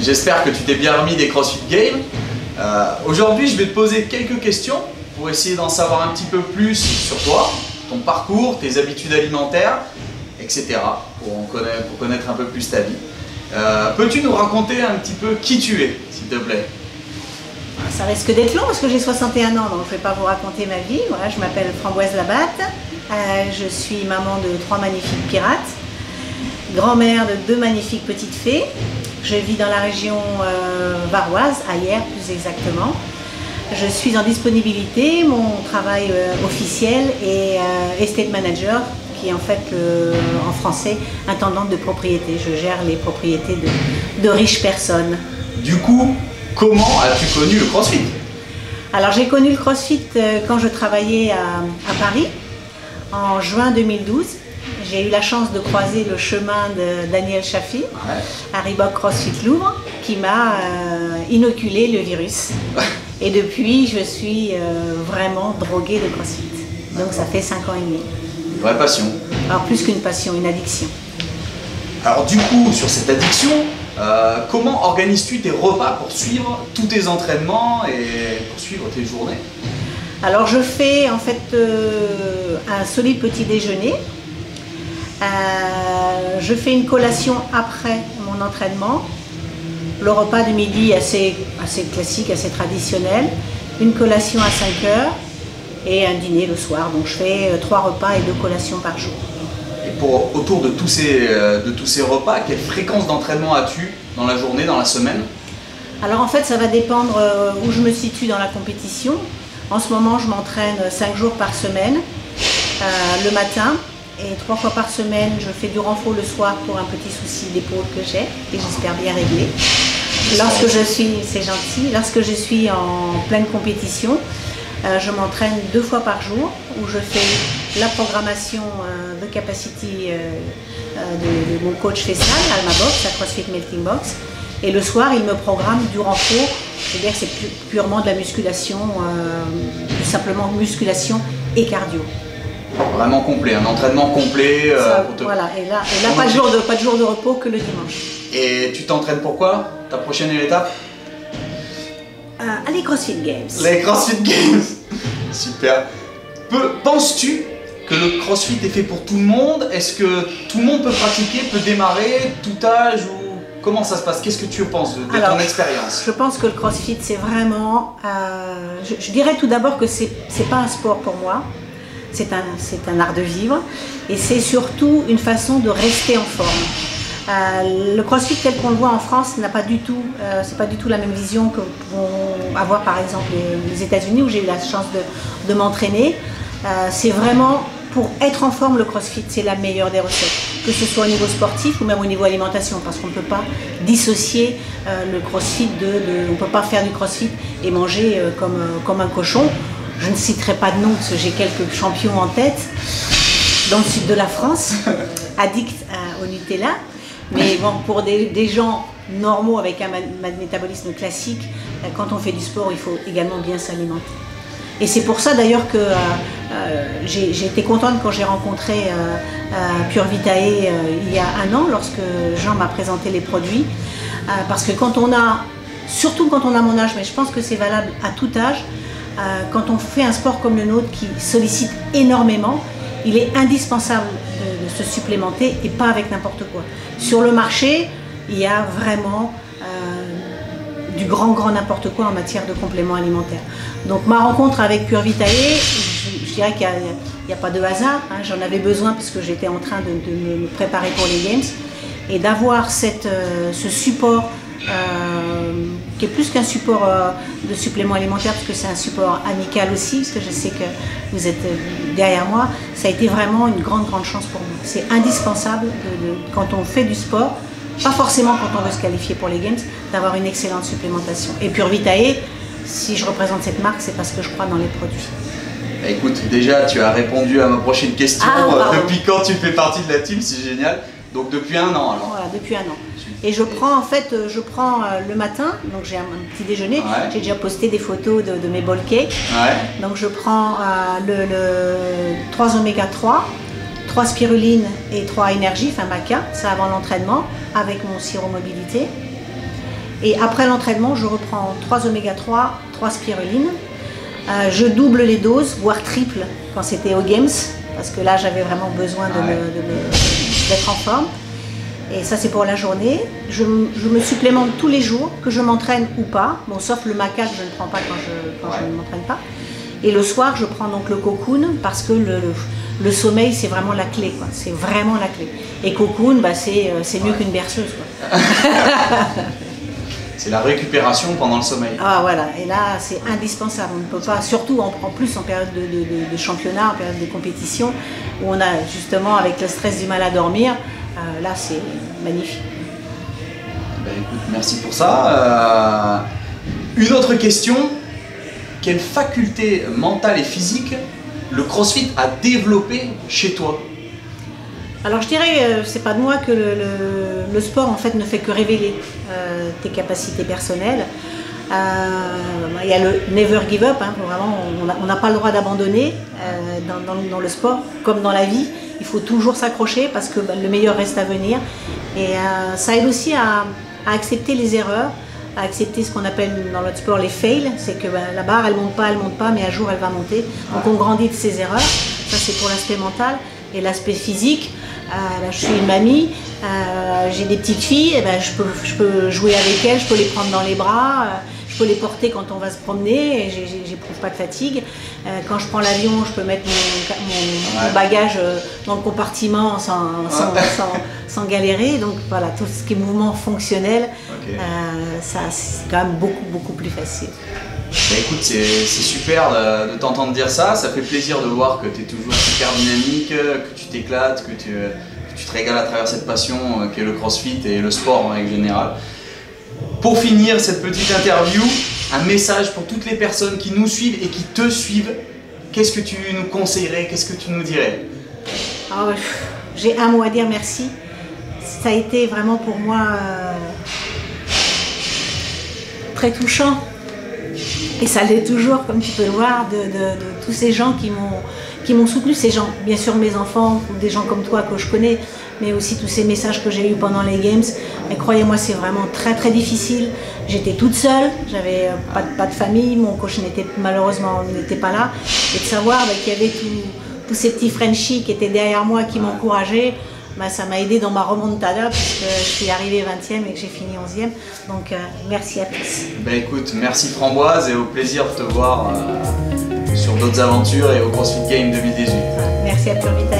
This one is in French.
J'espère que tu t'es bien remis des CrossFit Games. Aujourd'hui, je vais te poser quelques questions pour essayer d'en savoir un petit peu plus sur toi, ton parcours, tes habitudes alimentaires, etc. pour connaître un peu plus ta vie. Peux-tu nous raconter un petit peu qui tu es, s'il te plaît? Ça risque d'être long parce que j'ai 61 ans, donc je ne vais pas vous raconter ma vie. Voilà, je m'appelle Framboise Labatte, je suis maman de 3 magnifiques pirates, grand-mère de 2 magnifiques petites fées. Je vis dans la région varoise, à Hyères plus exactement. Je suis en disponibilité, mon travail officiel est estate manager, qui est en fait en français intendante de propriété. Je gère les propriétés de riches personnes. Du coup, comment as-tu connu le CrossFit? Alors j'ai connu le CrossFit quand je travaillais à Paris, en juin 2012. J'ai eu la chance de croiser le chemin de Daniel Chaffee, à Reebok CrossFit Louvre, qui m'a inoculé le virus. Et depuis, je suis vraiment droguée de CrossFit. Donc ça fait 5 ans et demi. Une vraie passion. Alors plus qu'une passion, une addiction. Alors du coup, sur cette addiction, comment organises-tu tes repas pour suivre tous tes entraînements et pour suivre tes journées? Alors je fais en fait un solide petit déjeuner. Je fais une collation après mon entraînement. Le repas de midi assez classique, assez traditionnel. Une collation à 5 heures et un dîner le soir. Donc je fais 3 repas et 2 collations par jour. Et autour de tous ces repas, quelle fréquence d'entraînement as-tu dans la journée, dans la semaine? Alors en fait ça va dépendre où je me situe dans la compétition. En ce moment je m'entraîne 5 jours par semaine, le matin. Et 3 fois par semaine, je fais du renfort le soir pour un petit souci d'épaule que j'ai, et j'espère bien régler. C'est gentil, lorsque je suis en pleine compétition, je m'entraîne 2 fois par jour, où je fais la programmation de capacity de mon coach Fessal, Alma Box, la CrossFit Melting Box. Et le soir, il me programme du renfort, c'est-à-dire que c'est purement de la musculation, tout simplement musculation et cardio. Vraiment complet, un entraînement complet. Voilà, et là pas de jour de repos que le dimanche. Et tu t'entraînes pour quoi? Ta prochaine étape? Les CrossFit Games. Les CrossFit Games. Super. Penses-tu que le CrossFit est fait pour tout le monde? Est-ce que tout le monde peut pratiquer, peut démarrer, tout âge ou comment ça se passe? Qu'est-ce que tu penses de ton expérience? Je pense que le CrossFit c'est vraiment... je dirais tout d'abord que c'est pas un sport pour moi. C'est un art de vivre et c'est surtout une façon de rester en forme. Le CrossFit tel qu'on le voit en France n'a pas du tout, c'est pas du tout la même vision que vont avoir par exemple les États-Unis où j'ai eu la chance de m'entraîner. C'est vraiment pour être en forme, le CrossFit c'est la meilleure des recettes, que ce soit au niveau sportif ou même au niveau alimentation, parce qu'on ne peut pas dissocier le CrossFit on ne peut pas faire du CrossFit et manger comme un cochon. Je ne citerai pas de nom parce que j'ai quelques champions en tête dans le sud de la France, addicts au Nutella. Mais bon, pour des gens normaux avec un métabolisme classique, quand on fait du sport, il faut également bien s'alimenter. Et c'est pour ça d'ailleurs que j'ai été contente quand j'ai rencontré Pure Vitae il y a 1 an, lorsque Jean m'a présenté les produits. Parce que surtout quand on a mon âge, mais je pense que c'est valable à tout âge, quand on fait un sport comme le nôtre qui sollicite énormément, il est indispensable de se supplémenter et pas avec n'importe quoi. Sur le marché, il y a vraiment du grand n'importe quoi en matière de compléments alimentaires. Donc ma rencontre avec Pure Vitae, je dirais qu'il n'y a pas de hasard. Hein, j'en avais besoin parce que j'étais en train de me préparer pour les Games. Et d'avoir ce support qui est plus qu'un support de supplément alimentaire, parce que c'est un support amical aussi, parce que je sais que vous êtes derrière moi, ça a été vraiment une grande chance pour moi. C'est indispensable quand on fait du sport, pas forcément quand on veut se qualifier pour les Games, d'avoir une excellente supplémentation. Et Pure Vitae, si je représente cette marque, c'est parce que je crois dans les produits. Écoute, déjà tu as répondu à ma prochaine question. Depuis quand tu fais partie de la team? C'est génial. Donc depuis 1 an alors. Voilà, depuis 1 an. Et je prends le matin, donc j'ai un petit déjeuner, j'ai déjà posté des photos de mes bowl cakes. Donc je prends 3 oméga 3, 3 spiruline et 3 énergie, enfin maca, ça avant l'entraînement, avec mon sirop mobilité. Et après l'entraînement, je reprends 3 oméga 3, 3 spirulines. Je double les doses, voire triple quand c'était aux Games, parce que là j'avais vraiment besoin d'être en forme. Et ça c'est pour la journée. Je me supplémente tous les jours, que je m'entraîne ou pas, bon, sauf le maca que je ne prends pas quand je ne m'entraîne pas. Et le soir je prends donc le cocoon, parce que le sommeil c'est vraiment la clé, c'est vraiment la clé. Et cocoon, bah, c'est mieux qu'une berceuse, quoi. C'est la récupération pendant le sommeil. Ah voilà, et là c'est indispensable, on ne peut pas, surtout en plus en période de championnat, en période de compétition, où on a justement avec le stress du mal à dormir, là c'est magnifique. Ben, écoute, merci pour ça. Une autre question, quelle faculté mentale et physique le CrossFit a développé chez toi? Alors je dirais, c'est pas de moi que le sport en fait ne fait que révéler tes capacités personnelles. Il y a le never give up, hein, vraiment on n'a pas le droit d'abandonner dans le sport comme dans la vie. Il faut toujours s'accrocher parce que le meilleur reste à venir. Et ça aide aussi à accepter les erreurs, à accepter ce qu'on appelle dans notre sport les fails. C'est que la barre elle monte pas, mais un jour elle va monter. Donc on grandit de ses erreurs, ça c'est pour l'aspect mental. Et l'aspect physique, je suis une mamie, j'ai des petites filles, et je peux jouer avec elles, je peux les prendre dans les bras, je peux les porter quand on va se promener, et j'éprouve pas de fatigue. Quand je prends l'avion, je peux mettre mon bagage dans le compartiment sans galérer. Donc voilà, tout ce qui est mouvement fonctionnel, ça c'est quand même beaucoup plus facile. Bah écoute, c'est super de t'entendre dire ça, ça fait plaisir de voir que tu es toujours super dynamique, que tu t'éclates, que tu te régales à travers cette passion qu'est le CrossFit et le sport en règle générale. Pour finir cette petite interview, un message pour toutes les personnes qui nous suivent et qui te suivent, qu'est-ce que tu nous conseillerais, qu'est-ce que tu nous dirais? J'ai un mot à dire, merci. Ça a été vraiment pour moi très touchant. Et ça l'est toujours, comme tu peux le voir, de tous ces gens qui m'ont soutenu, ces gens, bien sûr mes enfants, ou des gens comme toi que je connais, mais aussi tous ces messages que j'ai eus pendant les Games. Mais croyez-moi, c'est vraiment très difficile. J'étais toute seule, j'avais pas de famille, mon coach malheureusement n'était pas là. Et de savoir qu'il y avait tous ces petits Frenchies qui étaient derrière moi, qui m'encourageaient, ça m'a aidé dans ma remontada puisque je suis arrivée 20e et que j'ai fini 11e. Donc merci à tous. Ben écoute, merci Framboise et au plaisir de te voir sur d'autres aventures et au CrossFit Games 2018. Merci à Pure Vitality.